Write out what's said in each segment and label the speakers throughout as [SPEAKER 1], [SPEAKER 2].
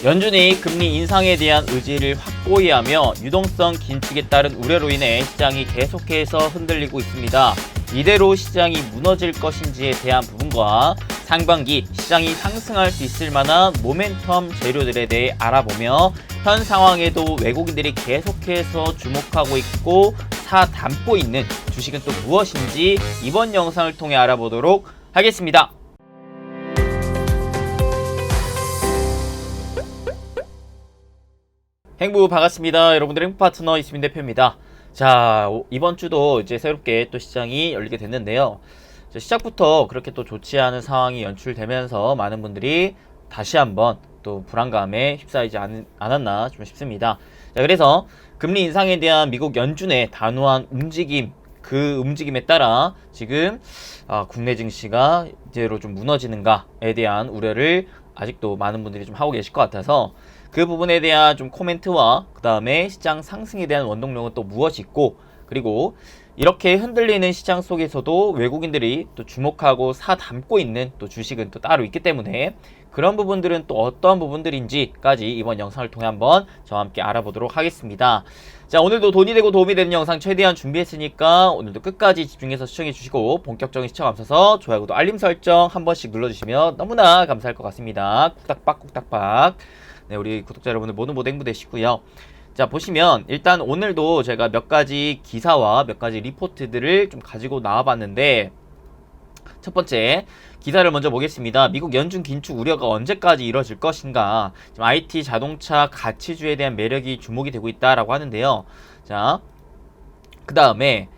[SPEAKER 1] 연준이 금리 인상에 대한 의지를 확고히 하며 유동성 긴축에 따른 우려로 인해 시장이 계속해서 흔들리고 있습니다. 이대로 시장이 무너질 것인지에 대한 부분과 상반기 시장이 상승할 수 있을 만한 모멘텀 재료들에 대해 알아보며 현 상황에도 외국인들이 계속해서 주목하고 있고 사담고 있는 주식은 또 무엇인지 이번 영상을 통해 알아보도록 하겠습니다. 행부 반갑습니다. 여러분들의 행부 파트너 이수민 대표입니다. 자, 이번 주도 이제 새롭게 또 시장이 열리게 됐는데요. 시작부터 그렇게 또 좋지 않은 상황이 연출되면서 많은 분들이 다시 한번 또 불안감에 휩싸이지 않았나 좀 싶습니다. 자, 그래서 금리 인상에 대한 미국 연준의 단호한 움직임, 그 움직임에 따라 지금 국내 증시가 이대로 좀 무너지는가에 대한 우려를 아직도 많은 분들이 좀 하고 계실 것 같아서 그 부분에 대한 좀 코멘트와 그 다음에 시장 상승에 대한 원동력은 또 무엇이 있고, 그리고 이렇게 흔들리는 시장 속에서도 외국인들이 또 주목하고 사담고 있는 또 주식은 또 따로 있기 때문에 그런 부분들은 또 어떤 부분들인지까지 이번 영상을 통해 한번 저와 함께 알아보도록 하겠습니다. 자, 오늘도 돈이 되고 도움이 되는 영상 최대한 준비했으니까 오늘도 끝까지 집중해서 시청해 주시고 본격적인 시청 앞서서 좋아요, 구독, 알림 설정 한 번씩 눌러주시면 너무나 감사할 것 같습니다. 꾹딱박 꾹딱박. 네, 우리 구독자 여러분들 모두 행부 되시고요. 자, 보시면 일단 오늘도 제가 몇 가지 기사와 몇 가지 리포트들을 좀 가지고 나와봤는데, 첫 번째 기사를 먼저 보겠습니다. 미국 연준 긴축 우려가 언제까지 이뤄질 것인가. 지금 IT 자동차 가치주에 대한 매력이 주목이 되고 있다라고 하는데요. 자, 그 다음에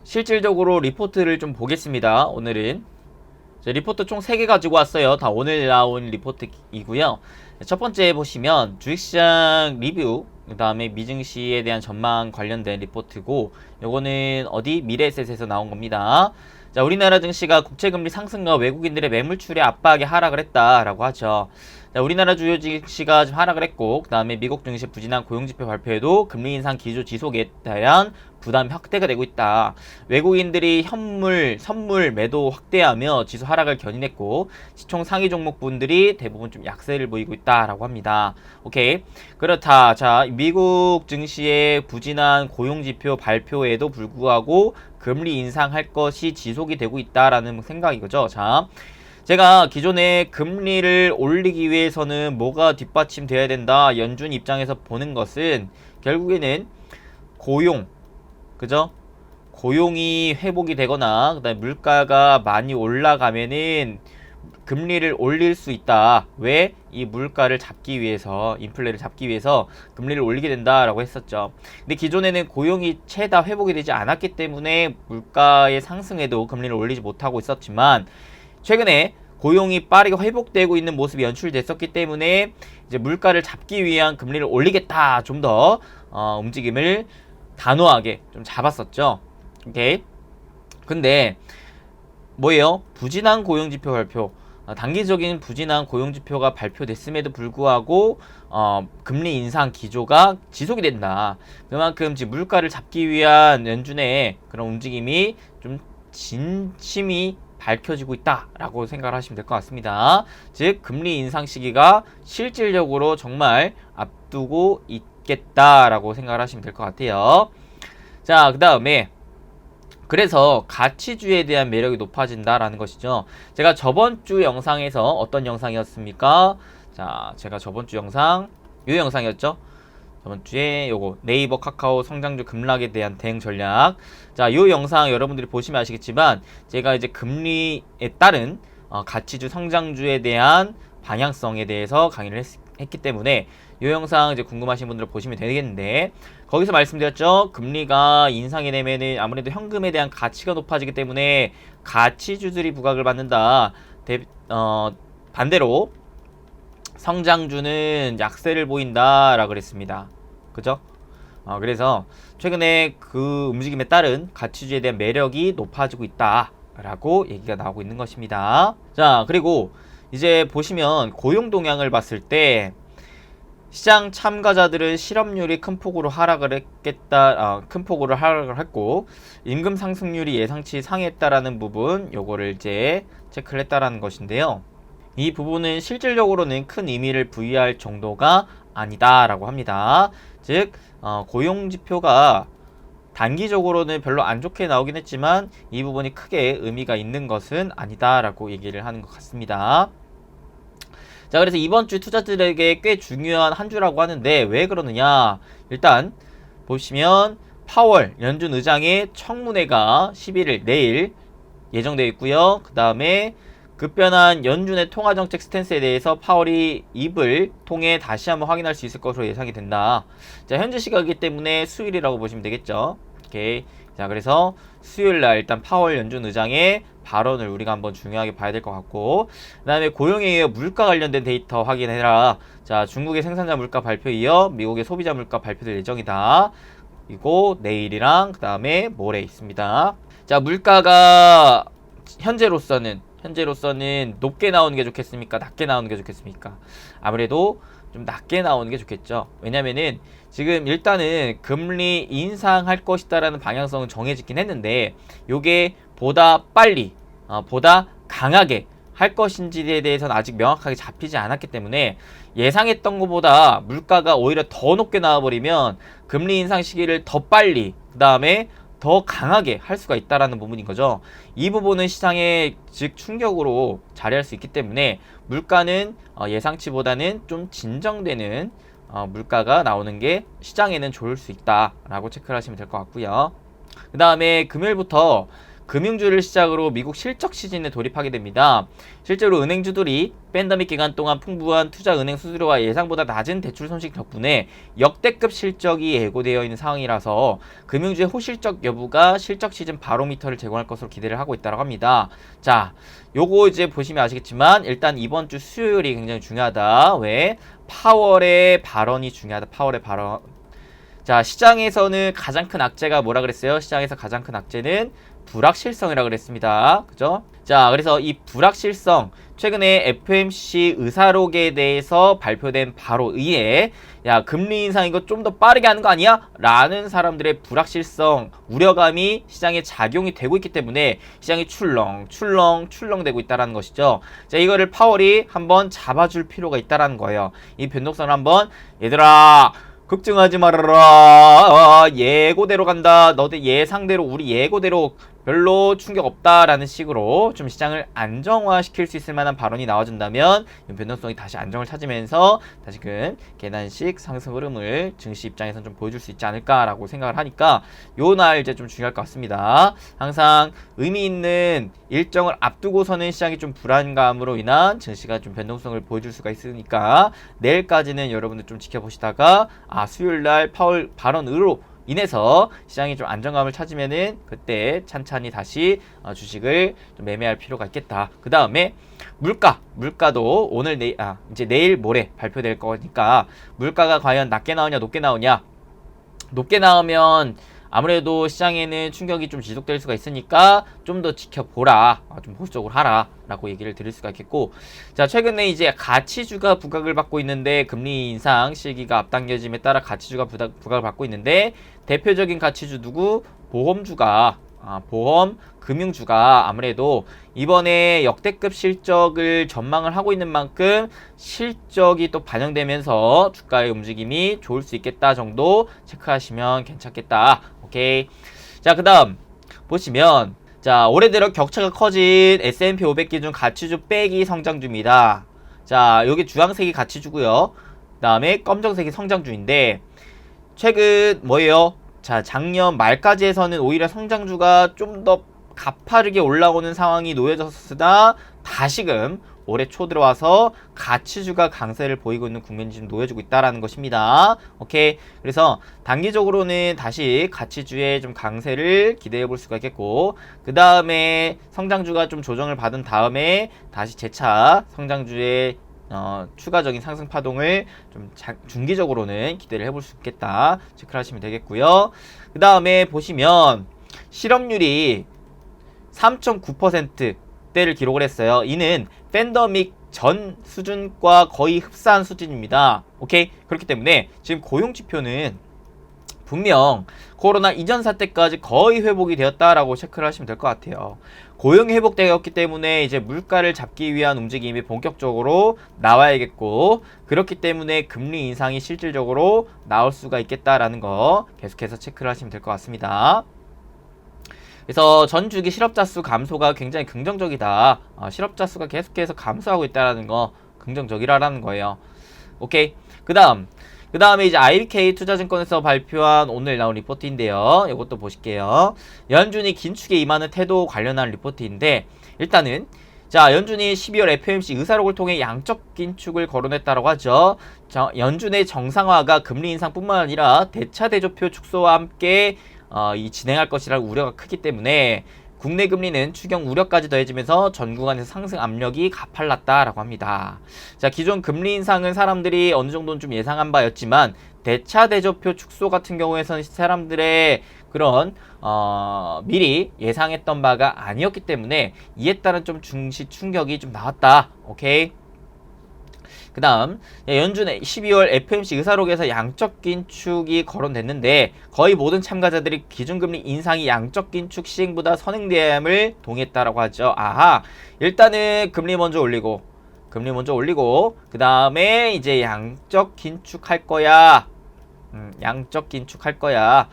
[SPEAKER 1] 실질적으로 리포트를 좀 보겠습니다. 오늘은 리포트 총 3개 가지고 왔어요. 다 오늘 나온 리포트이고요. 첫 번째 보시면 주식시장 리뷰, 그 다음에 미증시에 대한 전망 관련된 리포트고, 요거는 어디? 미래에셋에서 나온 겁니다. 자, 우리나라 증시가 국채금리 상승과 외국인들의 매물출의 압박에 하락을 했다라고 하죠. 자, 우리나라 주요 증시가 좀 하락을 했고, 그 다음에 미국 증시 부진한 고용지표 발표에도 금리 인상 기조 지속에 대한 부담이 확대가 되고 있다. 외국인들이 선물 매도 확대하며 지수 하락을 견인했고, 시총 상위 종목분들이 대부분 좀 약세를 보이고 있다라고 합니다. 오케이. 그렇다. 자, 미국 증시의 부진한 고용지표 발표에도 불구하고 금리 인상할 것이 지속이 되고 있다라는 생각이죠. 자, 제가 기존에 금리를 올리기 위해서는 뭐가 뒷받침되어야 된다, 연준 입장에서 보는 것은 결국에는 고용, 그죠? 고용이 회복이 되거나 그다음에 물가가 많이 올라가면은 금리를 올릴 수 있다. 왜? 이 물가를 잡기 위해서, 인플레를 잡기 위해서 금리를 올리게 된다라고 했었죠. 근데 기존에는 고용이 채다 회복이 되지 않았기 때문에 물가의 상승에도 금리를 올리지 못하고 있었지만, 최근에 고용이 빠르게 회복되고 있는 모습이 연출됐었기 때문에 이제 물가를 잡기 위한 금리를 올리겠다, 좀 더 움직임을 단호하게 좀 잡았었죠. 오케이. 근데 뭐예요? 부진한 고용지표 발표, 단기적인 부진한 고용지표가 발표됐음에도 불구하고 금리 인상 기조가 지속이 된다. 그만큼 지금 물가를 잡기 위한 연준의 그런 움직임이 좀 진심이 밝혀지고 있다라고 생각을 하시면 될 것 같습니다. 즉 금리 인상 시기가 실질적으로 정말 앞두고 있겠다라고 생각을 하시면 될 것 같아요. 자, 그 다음에 그래서 가치주에 대한 매력이 높아진다라는 것이죠. 제가 저번 주 영상에서 어떤 영상이었습니까? 자, 제가 저번 주 영상, 이 영상이었죠. 저번 주에 요거 네이버 카카오 성장주 급락에 대한 대응 전략. 자, 요 영상 여러분들이 보시면 아시겠지만 제가 이제 금리에 따른 가치주 성장주에 대한 방향성에 대해서 강의를 했기 때문에 요 영상 이제 궁금하신 분들은 보시면 되겠는데, 거기서 말씀드렸죠. 금리가 인상이 되면은 아무래도 현금에 대한 가치가 높아지기 때문에 가치주들이 부각을 받는다. 반대로 성장주는 약세를 보인다라고 그랬습니다. 그죠? 그래서 최근에 그 움직임에 따른 가치주에 대한 매력이 높아지고 있다라고 얘기가 나오고 있는 것입니다. 자, 그리고 이제 보시면 고용 동향을 봤을 때 시장 참가자들은 실업률이 큰 폭으로 하락을 했고, 임금 상승률이 예상치 상회했다라는 부분, 요거를 이제 체크를 했다라는 것인데요. 이 부분은 실질적으로는 큰 의미를 부여할 정도가 아니다라고 합니다. 즉 고용지표가 단기적으로는 별로 안 좋게 나오긴 했지만 이 부분이 크게 의미가 있는 것은 아니다라고 얘기를 하는 것 같습니다. 자, 그래서 이번 주 투자들에게 꽤 중요한 한 주라고 하는데 왜 그러느냐? 일단 보시면 파월 연준 의장의 청문회가 11일 내일 예정되어 있고요. 그 다음에 급변한 연준의 통화정책 스탠스에 대해서 파월이 입을 통해 다시 한번 확인할 수 있을 것으로 예상이 된다. 자, 현재 시각이기 때문에 수요일이라고 보시면 되겠죠. 오케이. 자, 그래서 수요일날 일단 파월 연준 의장의 발언을 우리가 한번 중요하게 봐야 될 것 같고, 그 다음에 고용에 이어 물가 관련된 데이터 확인해라. 자, 중국의 생산자 물가 발표 이어 미국의 소비자 물가 발표될 예정이다. 그리고 내일이랑 그 다음에 모레 있습니다. 자, 물가가 현재로서는 높게 나오는 게 좋겠습니까? 낮게 나오는 게 좋겠습니까? 아무래도 좀 낮게 나오는 게 좋겠죠. 왜냐면은 지금 일단은 금리 인상할 것이다라는 방향성은 정해지긴 했는데 요게 보다 빨리 보다 강하게 할 것인지에 대해서는 아직 명확하게 잡히지 않았기 때문에 예상했던 것보다 물가가 오히려 더 높게 나와버리면 금리 인상 시기를 더 빨리 그 다음에 더 강하게 할 수가 있다라는 부분인 거죠. 이 부분은 시장에 즉 충격으로 자리할 수 있기 때문에 물가는 예상치보다는 좀 진정되는 물가가 나오는 게 시장에는 좋을 수 있다라고 체크를 하시면 될 것 같고요. 그 다음에 금요일부터 금융주를 시작으로 미국 실적 시즌에 돌입하게 됩니다. 실제로 은행주들이 팬데믹 기간 동안 풍부한 투자 은행 수수료와 예상보다 낮은 대출 손실 덕분에 역대급 실적이 예고되어 있는 상황이라서 금융주의 호실적 여부가 실적 시즌 바로미터를 제공할 것으로 기대를 하고 있다고 합니다. 자, 요거 이제 보시면 아시겠지만 일단 이번 주 수요일이 굉장히 중요하다. 왜? 파월의 발언이 중요하다. 파월의 발언. 자, 시장에서는 가장 큰 악재가 뭐라 그랬어요? 시장에서 가장 큰 악재는 불확실성이라 그랬습니다. 그죠? 자, 그래서 이 불확실성, 최근에 FOMC 의사록에 대해서 발표된 바로 이에 야, 금리 인상 이거 좀 더 빠르게 하는 거 아니야? 라는 사람들의 불확실성, 우려감이 시장에 작용이 되고 있기 때문에 시장이 출렁되고 있다는 것이죠. 자, 이거를 파월이 한번 잡아줄 필요가 있다는 거예요. 이 변동성을 한번 얘들아 걱정하지 말아라. 예고대로 간다. 너들 예상대로 우리 예고대로 별로 충격 없다라는 식으로 좀 시장을 안정화시킬 수 있을 만한 발언이 나와준다면 변동성이 다시 안정을 찾으면서 다시금 계단식 상승 흐름을 증시 입장에서는 좀 보여줄 수 있지 않을까라고 생각을 하니까 요 날 이제 좀 중요할 것 같습니다. 항상 의미 있는 일정을 앞두고서는 시장이 좀 불안감으로 인한 증시가 좀 변동성을 보여줄 수가 있으니까 내일까지는 여러분들 좀 지켜보시다가 수요일날 파월 발언으로 인해서 시장이 좀 안정감을 찾으면은 그때 찬찬히 다시 주식을 좀 매매할 필요가 있겠다. 그 다음에 물가도 오늘 이제 내일 모레 발표될 거니까 물가가 과연 낮게 나오냐 높게 나오냐. 높게 나오면 아무래도 시장에는 충격이 좀 지속될 수가 있으니까 좀 더 지켜보라, 좀 보수적으로 하라 라고 얘기를 드릴 수가 있겠고, 자, 최근에 이제 가치주가 부각을 받고 있는데 금리 인상 시기가 앞당겨짐에 따라 가치주가 부각을 받고 있는데 대표적인 가치주 누구? 보험주가 금융주가 아무래도 이번에 역대급 실적을 전망을 하고 있는 만큼 실적이 또 반영되면서 주가의 움직임이 좋을 수 있겠다 정도 체크하시면 괜찮겠다. 오케이. 자, 그 다음 보시면 자, 올해 들어 격차가 커진 S&P 500 기준 가치주 빼기 성장주입니다. 자, 여기 주황색이 가치주고요. 그 다음에 검정색이 성장주인데 최근 뭐예요? 자, 작년 말까지 해서는 오히려 성장주가 좀 더 가파르게 올라오는 상황이 놓여졌으나 다시금 올해 초 들어와서 가치주가 강세를 보이고 있는 국면이 지금 놓여지고 있다라는 것입니다. 오케이. 그래서 단기적으로는 다시 가치주의 좀 강세를 기대해 볼 수가 있겠고, 그 다음에 성장주가 좀 조정을 받은 다음에 다시 재차 성장주의 추가적인 상승 파동을 좀 중기적으로는 기대를 해볼 수 있겠다 체크를 하시면 되겠고요. 그 다음에 보시면 실업률이 3.9%대를 기록을 했어요. 이는 팬데믹 전 수준과 거의 흡사한 수준입니다. 오케이? 그렇기 때문에 지금 고용지표는 분명 코로나 이전 사태까지 거의 회복이 되었다라고 체크를 하시면 될 것 같아요. 고용이 회복되었기 때문에 이제 물가를 잡기 위한 움직임이 본격적으로 나와야겠고, 그렇기 때문에 금리 인상이 실질적으로 나올 수가 있겠다라는 거 계속해서 체크를 하시면 될 것 같습니다. 그래서 전 주기 실업자 수 감소가 굉장히 긍정적이다. 실업자 수가 계속해서 감소하고 있다는 거 긍정적이라는 거예요. 오케이. 그 다음에 이제 IBK 투자증권에서 발표한 오늘 나온 리포트인데요. 이것도 보실게요. 연준이 긴축에 임하는 태도 관련한 리포트인데, 일단은 자, 연준이 12월 FOMC 의사록을 통해 양적 긴축을 거론했다고 하죠. 연준의 정상화가 금리 인상뿐만 아니라 대차 대조표 축소와 함께 진행할 것이라는 우려가 크기 때문에 국내 금리는 추경 우려까지 더해지면서 전 구간에서 상승 압력이 가팔랐다라고 합니다. 자, 기존 금리 인상은 사람들이 어느 정도는 좀 예상한 바였지만 대차 대조표 축소 같은 경우에서는 사람들의 그런 미리 예상했던 바가 아니었기 때문에 이에 따른 좀 증시 충격이 좀 나왔다. 오케이. 그 다음 연준의 12월 FOMC 의사록에서 양적 긴축이 거론됐는데 거의 모든 참가자들이 기준금리 인상이 양적 긴축 시행보다 선행됨을 동의했다라고 하죠. 아하, 일단은 금리 먼저 올리고 그 다음에 이제 양적 긴축할 거야. 양적 긴축할 거야.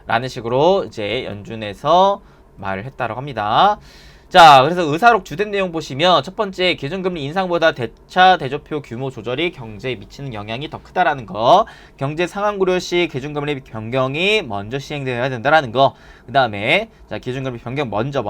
[SPEAKER 1] 라는 식으로 이제 연준에서 말을 했다라고 합니다. 자, 그래서 의사록 주된 내용 보시면 첫 번째, 기준금리 인상보다 대차 대조표 규모 조절이 경제에 미치는 영향이 더 크다라는 거, 경제 상황 고려 시 기준금리 변경이 먼저 시행되어야 된다라는 거, 그 다음에 자, 기준금리 변경 먼저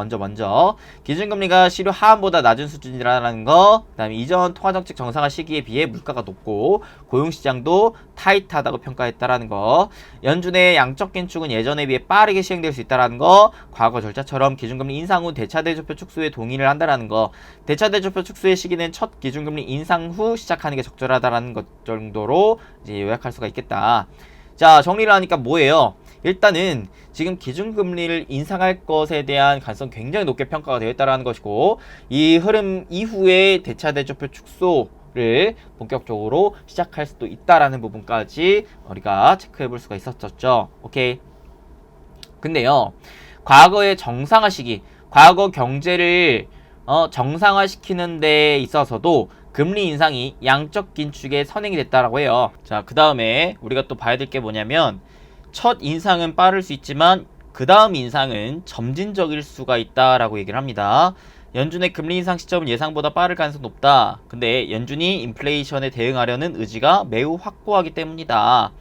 [SPEAKER 1] 기준금리가 실효 하한보다 낮은 수준이라는 거, 그 다음에 이전 통화정책 정상화 시기에 비해 물가가 높고 고용시장도 타이트하다고 평가했다라는 거, 연준의 양적 긴축은 예전에 비해 빠르게 시행될 수 있다라는 거, 과거 절차처럼 기준금리 인상 후 대차 대조표 축소에 동의를 한다라는 거, 대차 대조표 축소의 시기는 첫 기준금리 인상 후 시작하는 게 적절하다라는 것 정도로 이제 요약할 수가 있겠다. 자, 정리를 하니까 뭐예요? 일단은 지금 기준금리를 인상할 것에 대한 가능성 굉장히 높게 평가가 되어 있다는 것이고, 이 흐름 이후에 대차 대조표 축소를 본격적으로 시작할 수도 있다라는 부분까지 우리가 체크해 볼 수가 있었죠. 오케이. 근데요, 과거의 정상화 시기, 과거 경제를 정상화시키는 데 있어서도 금리 인상이 양적 긴축에 선행이 됐다라고 해요. 자, 그 다음에 우리가 또 봐야 될 게 뭐냐면, 첫 인상은 빠를 수 있지만 그 다음 인상은 점진적일 수가 있다라고 얘기를 합니다. 연준의 금리 인상 시점은 예상보다 빠를 가능성이 높다. 근데 연준이 인플레이션에 대응하려는 의지가 매우 확고하기 때문이다.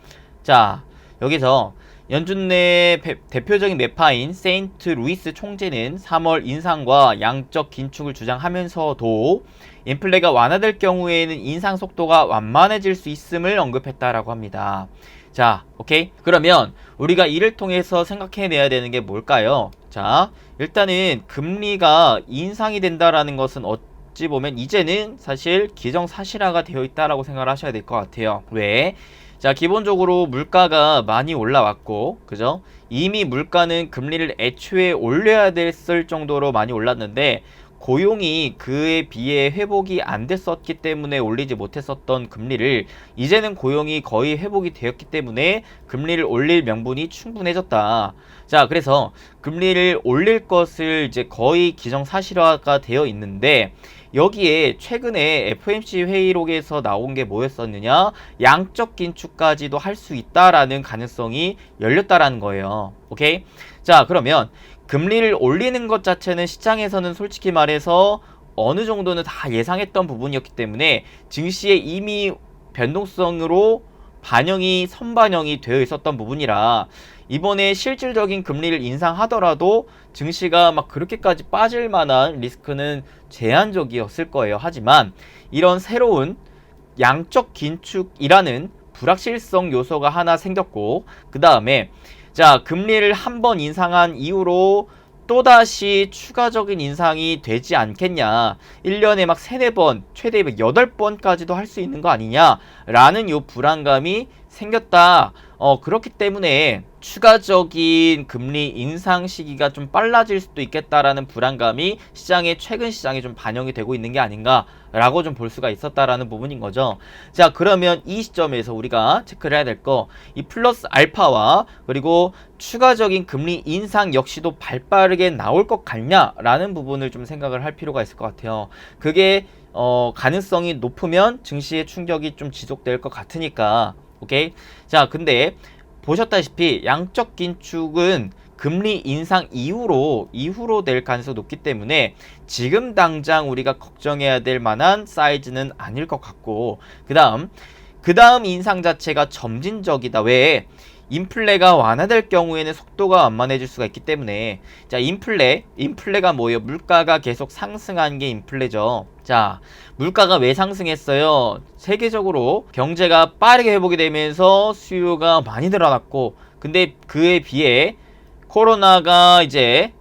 [SPEAKER 1] 자, 여기서 연준 내 대표적인 매파인 세인트 루이스 총재는 3월 인상과 양적 긴축을 주장하면서도 인플레가 완화될 경우에는 인상 속도가 완만해질 수 있음을 언급했다라고 합니다. 자, 오케이. 그러면 우리가 이를 통해서 생각해내야 되는 게 뭘까요? 자, 일단은 금리가 인상이 된다라는 것은 어찌 보면 이제는 사실 기정사실화가 되어 있다라고 생각을 하셔야 될 것 같아요. 왜? 자, 기본적으로 물가가 많이 올라왔고, 그죠? 이미 물가는 금리를 애초에 올려야 됐을 정도로 많이 올랐는데, 고용이 그에 비해 회복이 안 됐었기 때문에 올리지 못했었던 금리를 이제는 고용이 거의 회복이 되었기 때문에 금리를 올릴 명분이 충분해졌다. 자, 그래서 금리를 올릴 것을 이제 거의 기정사실화가 되어 있는데, 여기에 최근에 FOMC 회의록에서 나온 게 뭐였었느냐? 양적 긴축까지도 할 수 있다라는 가능성이 열렸다라는 거예요. 오케이? 자, 그러면 금리를 올리는 것 자체는 시장에서는 솔직히 말해서 어느 정도는 다 예상했던 부분이었기 때문에 증시에 이미 변동성으로 선반영이 되어 있었던 부분이라, 이번에 실질적인 금리를 인상하더라도 증시가 막 그렇게까지 빠질 만한 리스크는 제한적이었을 거예요. 하지만 이런 새로운 양적 긴축이라는 불확실성 요소가 하나 생겼고, 그 다음에 자, 금리를 한 번 인상한 이후로 또다시 추가적인 인상이 되지 않겠냐, 1년에 막 3-4번, 최대 8번까지도 할 수 있는 거 아니냐 라는 요 불안감이 생겼다. 그렇기 때문에 추가적인 금리 인상 시기가 좀 빨라질 수도 있겠다라는 불안감이 최근 시장에 좀 반영이 되고 있는 게 아닌가라고 좀 볼 수가 있었다라는 부분인 거죠. 자, 그러면 이 시점에서 우리가 체크를 해야 될 거, 이 플러스 알파와 그리고 추가적인 금리 인상 역시도 발빠르게 나올 것 같냐라는 부분을 좀 생각을 할 필요가 있을 것 같아요. 그게 가능성이 높으면 증시의 충격이 좀 지속될 것 같으니까. 오케이. 자, 근데 보셨다시피 양적 긴축은 금리 인상 이후로 될 가능성이 높기 때문에 지금 당장 우리가 걱정해야 될 만한 사이즈는 아닐 것 같고, 그 다음 인상 자체가 점진적이다. 왜? 인플레가 완화될 경우에는 속도가 완만해질 수가 있기 때문에. 자, 인플레가 뭐예요? 물가가 계속 상승한 게 인플레죠. 자, 물가가 왜 상승했어요? 세계적으로 경제가 빠르게 회복이 되면서 수요가 많이 늘어났고, 근데 그에 비해 코로나가 이제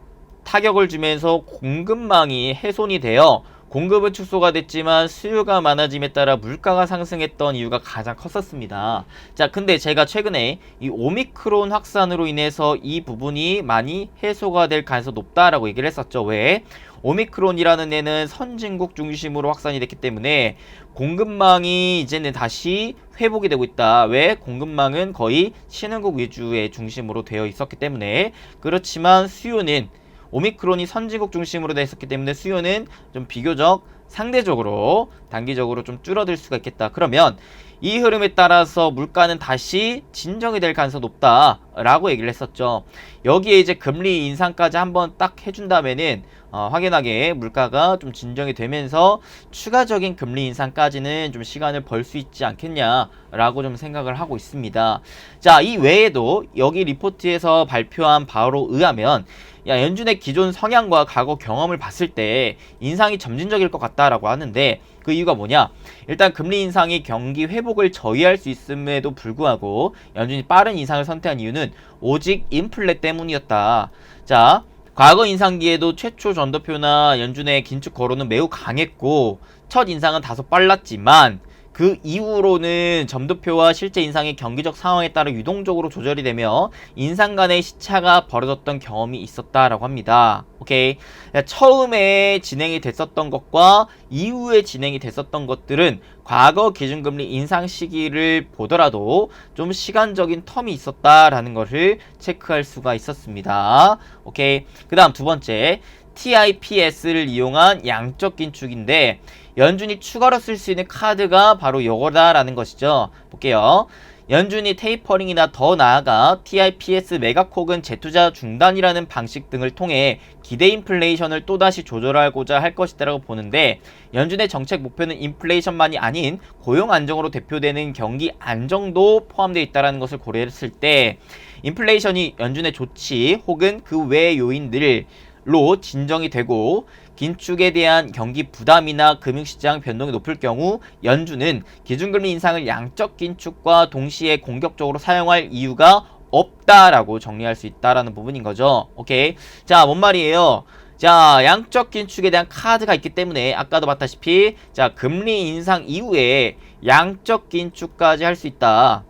[SPEAKER 1] 타격을 주면서 공급망이 훼손이 되어 공급은 축소가 됐지만 수요가 많아짐에 따라 물가가 상승했던 이유가 가장 컸었습니다. 자, 근데 제가 최근에 이 오미크론 확산으로 인해서 이 부분이 많이 해소가 될 가능성이 높다라고 얘기를 했었죠. 왜? 오미크론이라는 애는 선진국 중심으로 확산이 됐기 때문에 공급망이 이제는 다시 회복이 되고 있다. 왜? 공급망은 거의 신흥국 위주의 중심으로 되어 있었기 때문에. 그렇지만 수요는 오미크론이 선진국 중심으로 되어 있었기 때문에 수요는 좀 비교적 상대적으로 단기적으로 좀 줄어들 수가 있겠다. 그러면 이 흐름에 따라서 물가는 다시 진정이 될 가능성이 높다라고 얘기를 했었죠. 여기에 이제 금리 인상까지 한번 딱 해준다면은 확연하게 물가가 좀 진정이 되면서 추가적인 금리 인상까지는 좀 시간을 벌 수 있지 않겠냐라고 좀 생각을 하고 있습니다. 자, 이 외에도 여기 리포트에서 발표한 바로 의하면 연준의 기존 성향과 과거 경험을 봤을 때 인상이 점진적일 것 같다라고 하는데, 그 이유가 뭐냐? 일단 금리 인상이 경기 회복을 저해할 수 있음에도 불구하고 연준이 빠른 인상을 선택한 이유는 오직 인플레 때문이었다. 자, 과거 인상기에도 최초 전도표나 연준의 긴축 거론은 매우 강했고 첫 인상은 다소 빨랐지만 그 이후로는 점도표와 실제 인상의 경기적 상황에 따라 유동적으로 조절이 되며 인상 간의 시차가 벌어졌던 경험이 있었다라고 합니다. 오케이. 처음에 진행이 됐었던 것과 이후에 진행이 됐었던 것들은 과거 기준금리 인상 시기를 보더라도 좀 시간적인 텀이 있었다라는 것을 체크할 수가 있었습니다. 오케이. 그 다음 두 번째, TIPS를 이용한 양적 긴축인데 연준이 추가로 쓸 수 있는 카드가 바로 요거다라는 것이죠. 볼게요. 연준이 테이퍼링이나 더 나아가 TIPS 매각 혹은 재투자 중단이라는 방식 등을 통해 기대 인플레이션을 또다시 조절하고자 할 것이라고 보는데, 연준의 정책 목표는 인플레이션만이 아닌 고용 안정으로 대표되는 경기 안정도 포함되어 있다는 것을 고려했을 때 인플레이션이 연준의 조치 혹은 그 외의 요인들로 진정이 되고 긴축에 대한 경기 부담이나 금융시장 변동이 높을 경우 연준은 기준금리 인상을 양적 긴축과 동시에 공격적으로 사용할 이유가 없다라고 정리할 수 있다라는 부분인 거죠. 오케이. 자, 뭔 말이에요? 자, 양적 긴축에 대한 카드가 있기 때문에 아까도 봤다시피 자, 금리 인상 이후에 양적 긴축까지 할 수 있다.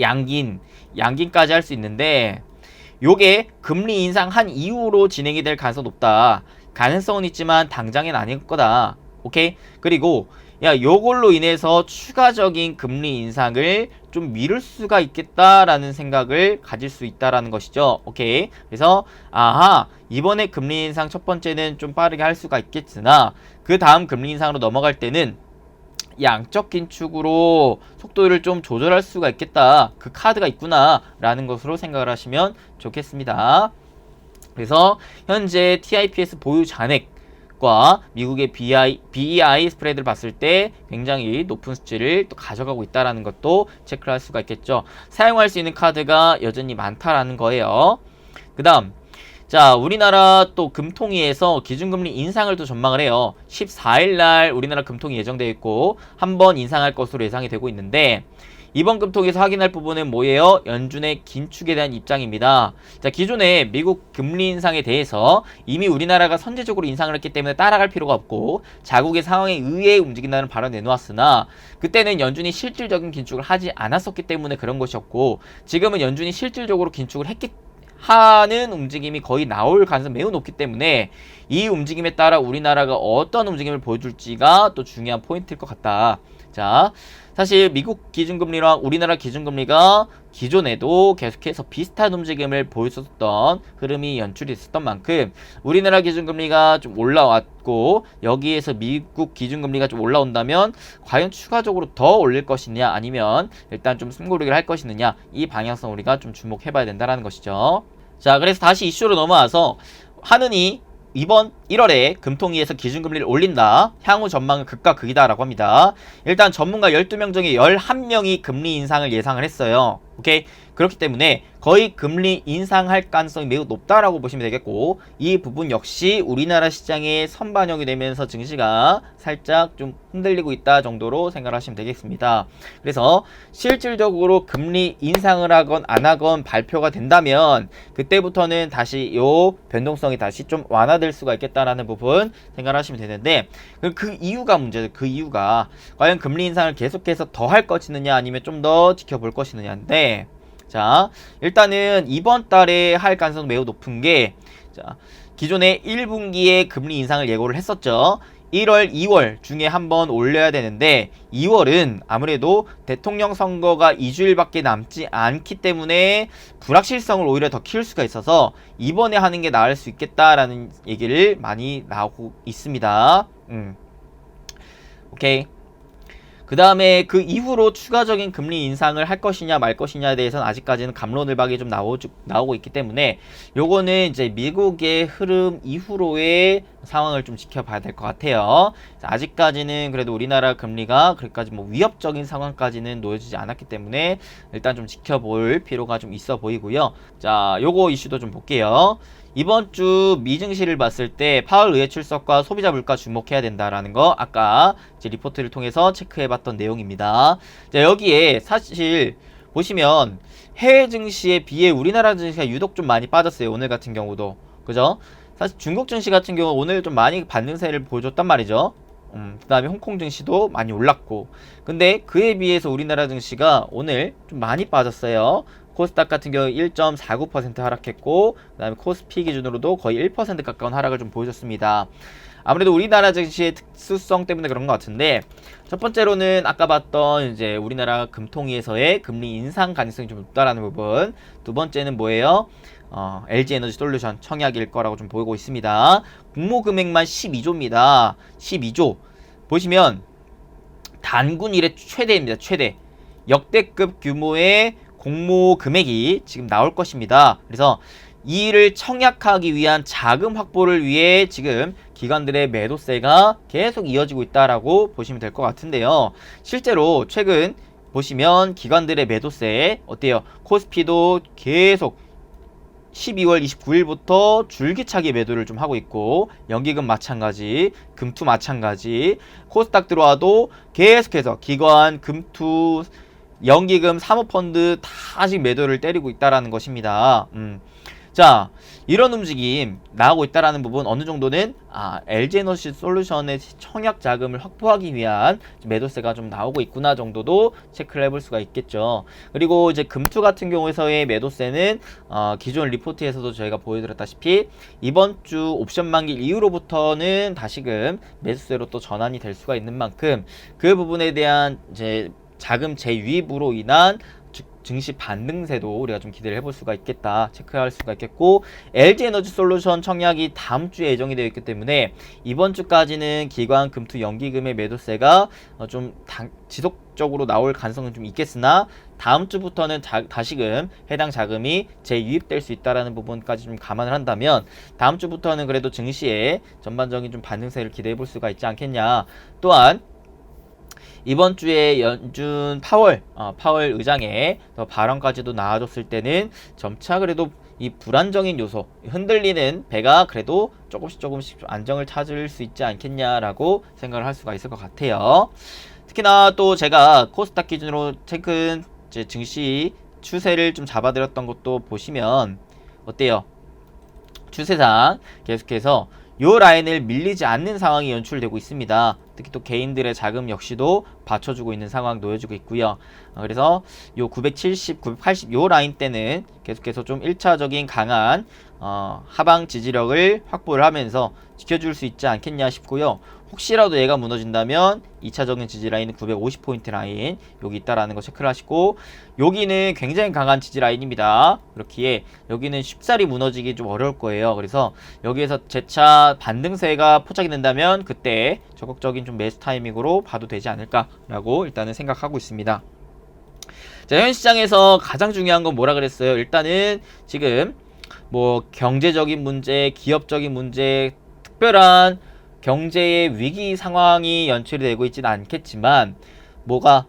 [SPEAKER 1] 양긴까지 할 수 있는데 요게 금리 인상한 이후로 진행이 될 가능성이 높다. 가능성은 있지만 당장엔 아닐 거다. 오케이? 그리고 요걸로 인해서 추가적인 금리 인상을 좀 미룰 수가 있겠다라는 생각을 가질 수 있다라는 것이죠. 오케이? 그래서 이번에 금리 인상 첫 번째는 좀 빠르게 할 수가 있겠으나 그 다음 금리 인상으로 넘어갈 때는 양적 긴축으로 속도를 좀 조절할 수가 있겠다. 그 카드가 있구나 라는 것으로 생각을 하시면 좋겠습니다. 그래서 현재 TIPS 보유 잔액과 미국의 BEI 스프레드를 봤을 때 굉장히 높은 수치를 또 가져가고 있다는 것도 체크를 할 수가 있겠죠. 사용할 수 있는 카드가 여전히 많다라는 거예요. 그 다음, 자, 우리나라 또 금통위에서 기준금리 인상을 또 전망을 해요. 14일날 우리나라 금통위 예정되어 있고 한 번 인상할 것으로 예상이 되고 있는데, 이번 금통에서 확인할 부분은 뭐예요? 연준의 긴축에 대한 입장입니다. 자, 기존에 미국 금리 인상에 대해서 이미 우리나라가 선제적으로 인상을 했기 때문에 따라갈 필요가 없고 자국의 상황에 의해 움직인다는 발언을 내놓았으나 그때는 연준이 실질적인 긴축을 하지 않았었기 때문에 그런 것이었고 지금은 연준이 실질적으로 긴축을 하는 움직임이 거의 나올 가능성이 매우 높기 때문에 이 움직임에 따라 우리나라가 어떤 움직임을 보여줄지가 또 중요한 포인트일 것 같다. 자, 사실 미국 기준금리랑 우리나라 기준금리가 기존에도 계속해서 비슷한 움직임을 보였었던 흐름이 연출이 됐었던 만큼 우리나라 기준금리가 좀 올라왔고 여기에서 미국 기준금리가 좀 올라온다면 과연 추가적으로 더 올릴 것이냐 아니면 일단 좀 숨고르기를 할 것이느냐 이 방향성 우리가 좀 주목해봐야 된다는 것이죠. 자, 그래서 다시 이슈로 넘어와서 하느니 이번 1월에 금통위에서 기준금리를 올린다. 향후 전망은 극과 극이다 라고 합니다. 일단 전문가 12명 중에 11명이 금리 인상을 예상을 했어요. 오케이? 그렇기 때문에 거의 금리 인상할 가능성이 매우 높다라고 보시면 되겠고 이 부분 역시 우리나라 시장에 선반영이 되면서 증시가 살짝 좀 흔들리고 있다 정도로 생각하시면 되겠습니다. 그래서 실질적으로 금리 인상을 하건 안 하건 발표가 된다면 그때부터는 다시 요 변동성이 다시 좀 완화될 수가 있겠다라는 부분 생각하시면 되는데 그 이유가 문제죠. 그 이유가 과연 금리 인상을 계속해서 더 할 것이느냐 아니면 좀 더 지켜볼 것이느냐인데 자, 일단은 이번 달에 할 가능성이 매우 높은 게 자, 기존에 1분기에 금리 인상을 예고를 했었죠. 1월, 2월 중에 한번 올려야 되는데 2월은 아무래도 대통령 선거가 2주일밖에 남지 않기 때문에 불확실성을 오히려 더 키울 수가 있어서 이번에 하는 게 나을 수 있겠다라는 얘기를 많이 나오고 있습니다. 오케이. 그 다음에 그 이후로 추가적인 금리 인상을 할 것이냐 말 것이냐에 대해서는 아직까지는 갑론을박이 좀 나오고 있기 때문에 요거는 이제 미국의 흐름 이후로의 상황을 좀 지켜봐야 될 것 같아요. 아직까지는 그래도 우리나라 금리가 그렇게까지 뭐 위협적인 상황까지는 놓여지지 않았기 때문에 일단 좀 지켜볼 필요가 좀 있어 보이고요. 자, 요거 이슈도 좀 볼게요. 이번 주 미증시를 봤을 때 파월 의회 출석과 소비자 물가 주목해야 된다라는 거 아까 이제 리포트를 통해서 체크해봤던 내용입니다. 자, 여기에 사실 보시면 해외 증시에 비해 우리나라 증시가 유독 좀 많이 빠졌어요. 오늘 같은 경우도 그죠? 사실 중국 증시 같은 경우 오늘 좀 많이 반등세를 보여줬단 말이죠. 그 다음에 홍콩 증시도 많이 올랐고 근데 그에 비해서 우리나라 증시가 오늘 좀 많이 빠졌어요. 코스닥 같은 경우 1.49% 하락했고 그 다음에 코스피 기준으로도 거의 1% 가까운 하락을 좀 보여줬습니다. 아무래도 우리나라 증시의 특수성 때문에 그런 것 같은데 첫 번째로는 아까 봤던 이제 우리나라 금통위에서의 금리 인상 가능성이 좀 높다라는 부분 두 번째는 뭐예요? LG에너지솔루션 청약일 거라고 좀 보이고 있습니다. 공모 금액만 12조입니다. 12조 보시면 단군 이래 최대입니다. 최대 역대급 규모의 공모 금액이 지금 나올 것입니다. 그래서 이를 청약하기 위한 자금 확보를 위해 지금 기관들의 매도세가 계속 이어지고 있다라고 보시면 될 것 같은데요. 실제로 최근 보시면 기관들의 매도세 어때요? 코스피도 계속 12월 29일부터 줄기차게 매도를 좀 하고 있고 연기금 마찬가지, 금투 마찬가지, 코스닥 들어와도 계속해서 기관, 금투, 연기금, 사모펀드 다 지금 매도를 때리고 있다라는 것입니다. 자, 이런 움직임 나오고 있다라는 부분 어느 정도는 LG에너지솔루션의 청약 자금을 확보하기 위한 매도세가 좀 나오고 있구나 정도도 체크를 해볼 수가 있겠죠. 그리고 이제 금투 같은 경우에서의 매도세는 기존 리포트에서도 저희가 보여드렸다시피 이번 주 옵션 만기 이후로부터는 다시금 매수세로 또 전환이 될 수가 있는 만큼 그 부분에 대한 이제 자금 재유입으로 인한 증시 반등세도 우리가 좀 기대를 해볼 수가 있겠다 체크할 수가 있겠고 LG에너지솔루션 청약이 다음 주에 예정이 되어 있기 때문에 이번 주까지는 기관 금투 연기금의 매도세가 좀 지속적으로 나올 가능성은 좀 있겠으나 다음 주부터는 다시금 해당 자금이 재유입될 수 있다라는 부분까지 좀 감안을 한다면 다음 주부터는 그래도 증시에 전반적인 좀 반등세를 기대해 볼 수가 있지 않겠냐. 또한 이번 주에 연준 파월 의장의 발언까지도 나와줬을 때는 점차 그래도 이 불안정인 요소, 흔들리는 배가 그래도 조금씩 안정을 찾을 수 있지 않겠냐라고 생각을 할 수가 있을 것 같아요. 특히나 또 제가 코스닥 기준으로 최근 이제 증시 추세를 좀 잡아드렸던 것도 보시면 어때요? 추세상 계속해서 요 라인을 밀리지 않는 상황이 연출되고 있습니다. 특히 또 개인들의 자금 역시도 받쳐주고 있는 상황 놓여지고 있고요. 그래서 요 970, 980 요 라인 때는 계속해서 좀 1차적인 강한 하방 지지력을 확보를 하면서 지켜줄 수 있지 않겠냐 싶고요. 혹시라도 얘가 무너진다면 2차적인 지지 라인은 950포인트 라인 여기 있다라는 거 체크를 하시고, 여기는 굉장히 강한 지지 라인입니다. 그렇기에 여기는 쉽사리 무너지기 좀 어려울 거예요. 그래서 여기에서 재차 반등세가 포착이 된다면 그때 적극적인 좀 매수 타이밍으로 봐도 되지 않을까라고 일단은 생각하고 있습니다. 자, 현 시장에서 가장 중요한 건 뭐라 그랬어요? 일단은 지금 뭐 경제적인 문제, 기업적인 문제, 특별한 경제의 위기 상황이 연출이 되고 있지는 않겠지만 뭐가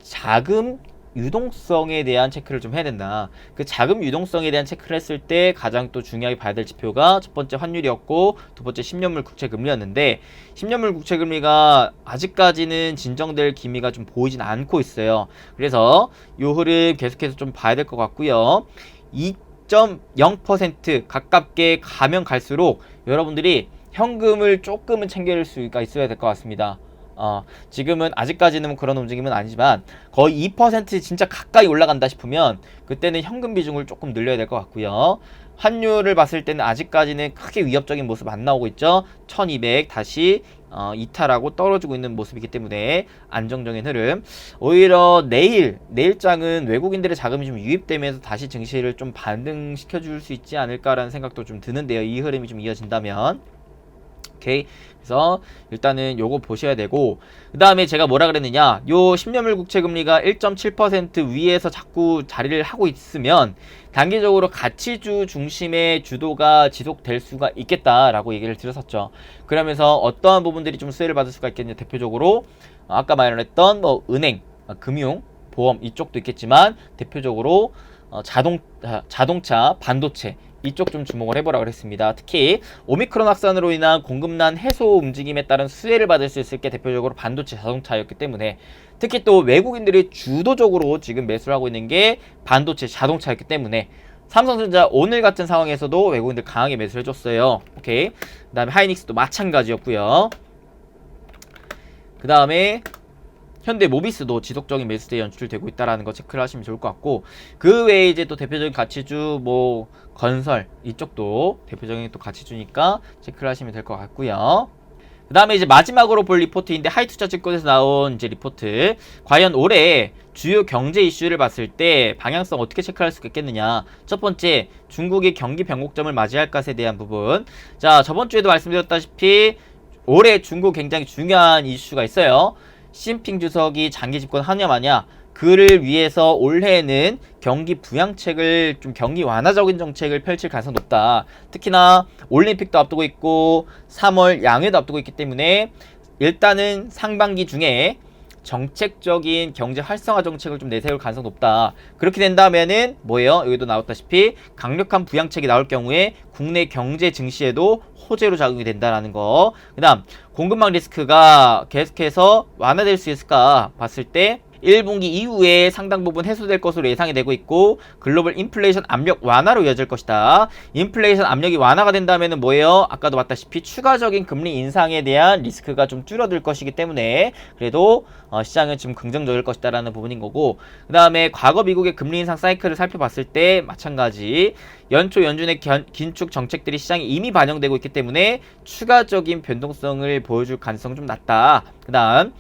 [SPEAKER 1] 자금 유동성에 대한 체크를 좀 해야 된다. 그 자금 유동성에 대한 체크를 했을 때 가장 또 중요하게 봐야 될 지표가 첫 번째 환율이었고 두 번째 10년물 국채금리였는데, 10년물 국채금리가 아직까지는 진정될 기미가 좀 보이진 않고 있어요. 그래서 요 흐름 계속해서 좀 봐야 될 것 같고요. 2.0% 가깝게 가면 갈수록 여러분들이 현금을 조금은 챙길 수가 있어야 될 것 같습니다. 지금은 아직까지는 그런 움직임은 아니지만 거의 2% 진짜 가까이 올라간다 싶으면 그때는 현금 비중을 조금 늘려야 될 것 같고요. 환율을 봤을 때는 아직까지는 크게 위협적인 모습 안 나오고 있죠. 1200 다시 이탈하고 떨어지고 있는 모습이기 때문에 안정적인 흐름. 오히려 내일장은 외국인들의 자금이 좀 유입되면서 다시 증시를 좀 반등시켜 줄 수 있지 않을까라는 생각도 좀 드는데요. 이 흐름이 좀 이어진다면. 오케이. 그래서 일단은 요거 보셔야 되고, 그 다음에 제가 뭐라 그랬느냐, 요 10년물 국채금리가 1.7% 위에서 자꾸 자리를 하고 있으면 단기적으로 가치주 중심의 주도가 지속될 수가 있겠다라고 얘기를 드렸었죠. 그러면서 어떠한 부분들이 좀 수혜를 받을 수가 있겠냐, 대표적으로 아까 말했던 뭐 은행, 금융, 보험 이쪽도 있겠지만 대표적으로 자동차, 반도체 이쪽 좀 주목을 해보라 그랬습니다. 특히 오미크론 확산으로 인한 공급난 해소 움직임에 따른 수혜를 받을 수 있을 게 대표적으로 반도체, 자동차였기 때문에, 특히 또 외국인들이 주도적으로 지금 매수를 하고 있는 게 반도체, 자동차였기 때문에 삼성전자 오늘 같은 상황에서도 외국인들 강하게 매수를 해줬어요. 오케이. 그 다음에 하이닉스도 마찬가지였고요. 그 다음에 현대 모비스도 지속적인 매수세에 연출되고 있다라는 거 체크를 하시면 좋을 것 같고, 그 외에 이제 또 대표적인 가치주 뭐 건설 이쪽도 대표적인 또 가치주니까 체크를 하시면 될 것 같고요. 그 다음에 이제 마지막으로 볼 리포트인데, 하이투자증권에서 나온 이제 리포트, 과연 올해 주요 경제 이슈를 봤을 때 방향성 어떻게 체크할 수 있겠느냐. 첫 번째, 중국이 경기 변곡점을 맞이할 것에 대한 부분. 자, 저번 주에도 말씀드렸다시피 올해 중국 굉장히 중요한 이슈가 있어요. 시진핑 주석이 장기 집권하냐 마냐, 그를 위해서 올해는 경기 부양책을 좀 경기 완화적인 정책을 펼칠 가능성이 높다. 특히나 올림픽도 앞두고 있고 3월 양회도 앞두고 있기 때문에 일단은 상반기 중에 정책적인 경제 활성화 정책을 좀 내세울 가능성이 높다. 그렇게 된다면은 뭐예요? 여기도 나왔다시피 강력한 부양책이 나올 경우에 국내 경제 증시에도 호재로 작용이 된다라는 거. 그 다음 공급망 리스크가 계속해서 완화될 수 있을까 봤을 때 1분기 이후에 상당 부분 해소될 것으로 예상이 되고 있고, 글로벌 인플레이션 압력 완화로 이어질 것이다. 인플레이션 압력이 완화가 된다면은 뭐예요? 아까도 봤다시피 추가적인 금리 인상에 대한 리스크가 좀 줄어들 것이기 때문에 그래도 시장은 지금 긍정적일 것이다라는 부분인 거고, 그 다음에 과거 미국의 금리 인상 사이클을 살펴봤을 때 마찬가지 연초 연준의 긴축 정책들이 시장에 이미 반영되고 있기 때문에 추가적인 변동성을 보여줄 가능성은 좀 낮다. 그 다음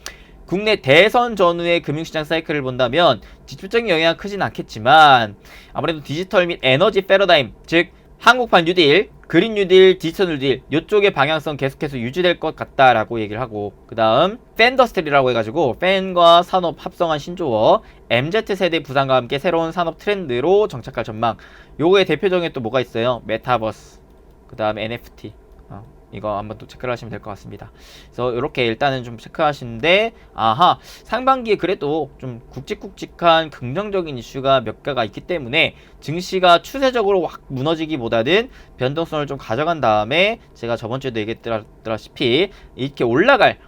[SPEAKER 1] 국내 대선 전후의 금융시장 사이클을 본다면 직접적인 영향은 크진 않겠지만 아무래도 디지털 및 에너지 패러다임, 즉 한국판 뉴딜, 그린 뉴딜, 디지털 뉴딜 이쪽의 방향성 계속해서 유지될 것 같다라고 얘기를 하고, 그 다음 팬더스트리라고 해가지고 팬과 산업 합성한 신조어, MZ세대 부상과 함께 새로운 산업 트렌드로 정착할 전망. 요거의 대표적인 또 뭐가 있어요? 메타버스, 그 다음 NFT 이거 한번 또 체크를 하시면 될 것 같습니다. 그래서 이렇게 일단은 좀 체크하시는데, 아하, 상반기에 그래도 좀 굵직굵직한 긍정적인 이슈가 몇 개가 있기 때문에 증시가 추세적으로 확 무너지기보다는 변동성을 좀 가져간 다음에, 제가 저번 주에도 얘기했다시피 이렇게 올라갈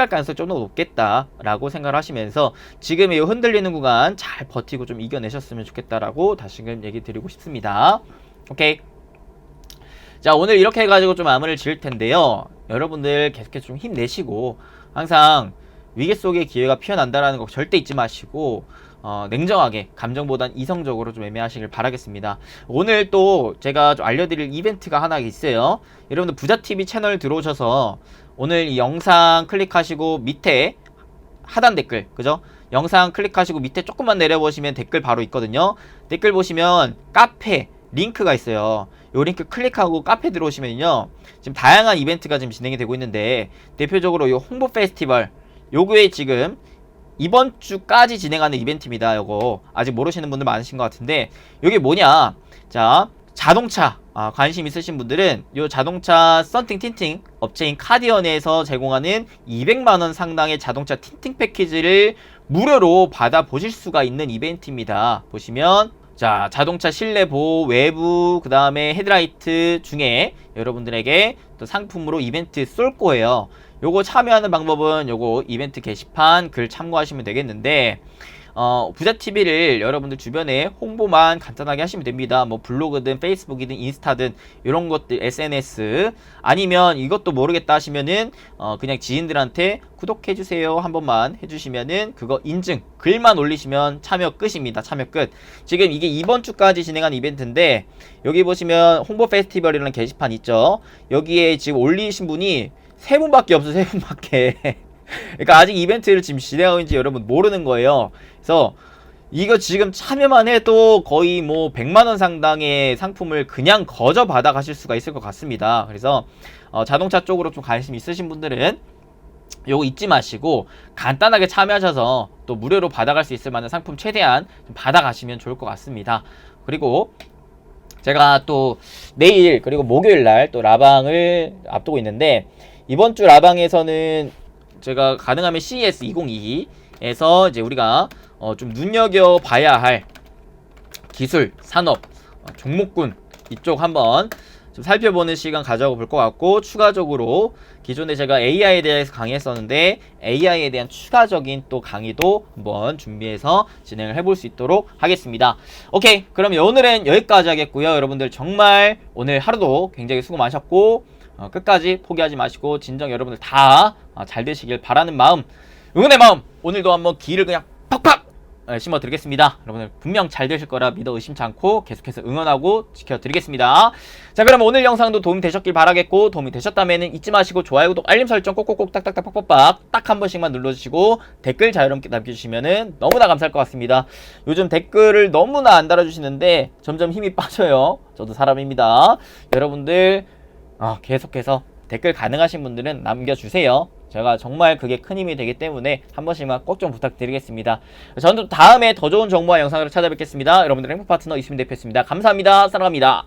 [SPEAKER 1] 가능성이 좀 더 높겠다라고 생각을 하시면서 지금 이 흔들리는 구간 잘 버티고 좀 이겨내셨으면 좋겠다라고 다시금 얘기 드리고 싶습니다. 오케이. 자, 오늘 이렇게 해가지고 좀 마무리를 지을 텐데요. 여러분들 계속해서 좀 힘내시고, 항상 위기 속에 기회가 피어난다라는 거 절대 잊지 마시고, 냉정하게, 감정보단 이성적으로 좀 애매하시길 바라겠습니다. 오늘 또 제가 좀 알려드릴 이벤트가 하나 있어요. 여러분들 부자TV 채널 들어오셔서 오늘 이 영상 클릭하시고 밑에 하단 댓글, 그죠? 영상 클릭하시고 밑에 조금만 내려보시면 댓글 바로 있거든요. 댓글 보시면 카페 링크가 있어요. 요 링크 클릭하고 카페 들어오시면요, 지금 다양한 이벤트가 지금 진행이 되고 있는데, 대표적으로 요 홍보 페스티벌, 요거에 지금 이번 주까지 진행하는 이벤트입니다. 요거 아직 모르시는 분들 많으신 것 같은데, 요게 뭐냐, 자, 자동차 관심 있으신 분들은 요 자동차 썬팅 틴팅 업체인 카디언에서 제공하는 200만원 상당의 자동차 틴팅 패키지를 무료로 받아보실 수가 있는 이벤트입니다. 보시면 자, 자동차 실내 보호, 외부, 그 다음에 헤드라이트 중에 여러분들에게 또 상품으로 이벤트 쏠 거예요. 요거 참여하는 방법은 요거 이벤트 게시판 글 참고하시면 되겠는데, 부자TV를 여러분들 주변에 홍보만 간단하게 하시면 됩니다. 뭐 블로그든 페이스북이든 인스타든 이런 것들, SNS, 아니면 이것도 모르겠다 하시면은 그냥 지인들한테 구독해주세요 한 번만 해주시면은 그거 인증 글만 올리시면 참여 끝입니다. 참여 끝. 지금 이게 이번 주까지 진행한 이벤트인데, 여기 보시면 홍보 페스티벌이라는 게시판 있죠. 여기에 지금 올리신 분이 3분밖에 없어요. 3분밖에. 그러니까 아직 이벤트를 지금 진행하고 있는지 여러분 모르는 거예요. 그래서 이거 지금 참여만 해도 거의 뭐 100만원 상당의 상품을 그냥 거저 받아 가실 수가 있을 것 같습니다. 그래서 자동차 쪽으로 좀 관심 있으신 분들은 요거 잊지 마시고 간단하게 참여하셔서 또 무료로 받아갈 수 있을 만한 상품 최대한 좀 받아가시면 좋을 것 같습니다. 그리고 제가 또 내일 그리고 목요일날 또 라방을 앞두고 있는데, 이번 주 라방에서는 제가 가능하면 CES 2022에서 이제 우리가 좀 눈여겨봐야 할 기술, 산업, 종목군 이쪽 한번 좀 살펴보는 시간 가져볼 것 같고, 추가적으로 기존에 제가 AI에 대해서 강의했었는데 AI에 대한 추가적인 또 강의도 한번 준비해서 진행을 해볼 수 있도록 하겠습니다. 오케이, 그럼 오늘은 여기까지 하겠고요. 여러분들 정말 오늘 하루도 굉장히 수고 많으셨고, 끝까지 포기하지 마시고 진정 여러분들 다 잘 되시길 바라는 마음, 응원의 마음, 오늘도 한번 기를 그냥 팍팍 심어드리겠습니다. 여러분들 분명 잘 되실 거라 믿어 의심치 않고 계속해서 응원하고 지켜드리겠습니다. 자, 그럼 오늘 영상도 도움이 되셨길 바라겠고, 도움이 되셨다면 잊지 마시고 좋아요, 구독, 알림 설정 꼭꼭꼭 딱딱딱 빡빡빡 딱 한 번씩만 눌러주시고 댓글 자유롭게 남겨주시면 너무나 감사할 것 같습니다. 요즘 댓글을 너무나 안 달아주시는데 점점 힘이 빠져요. 저도 사람입니다. 여러분들 계속해서 댓글 가능하신 분들은 남겨주세요. 제가 정말 그게 큰 힘이 되기 때문에 한 번씩만 꼭 좀 부탁드리겠습니다. 저는 또 다음에 더 좋은 정보와 영상으로 찾아뵙겠습니다. 여러분들 행복 파트너 이수민 대표였습니다. 감사합니다. 사랑합니다.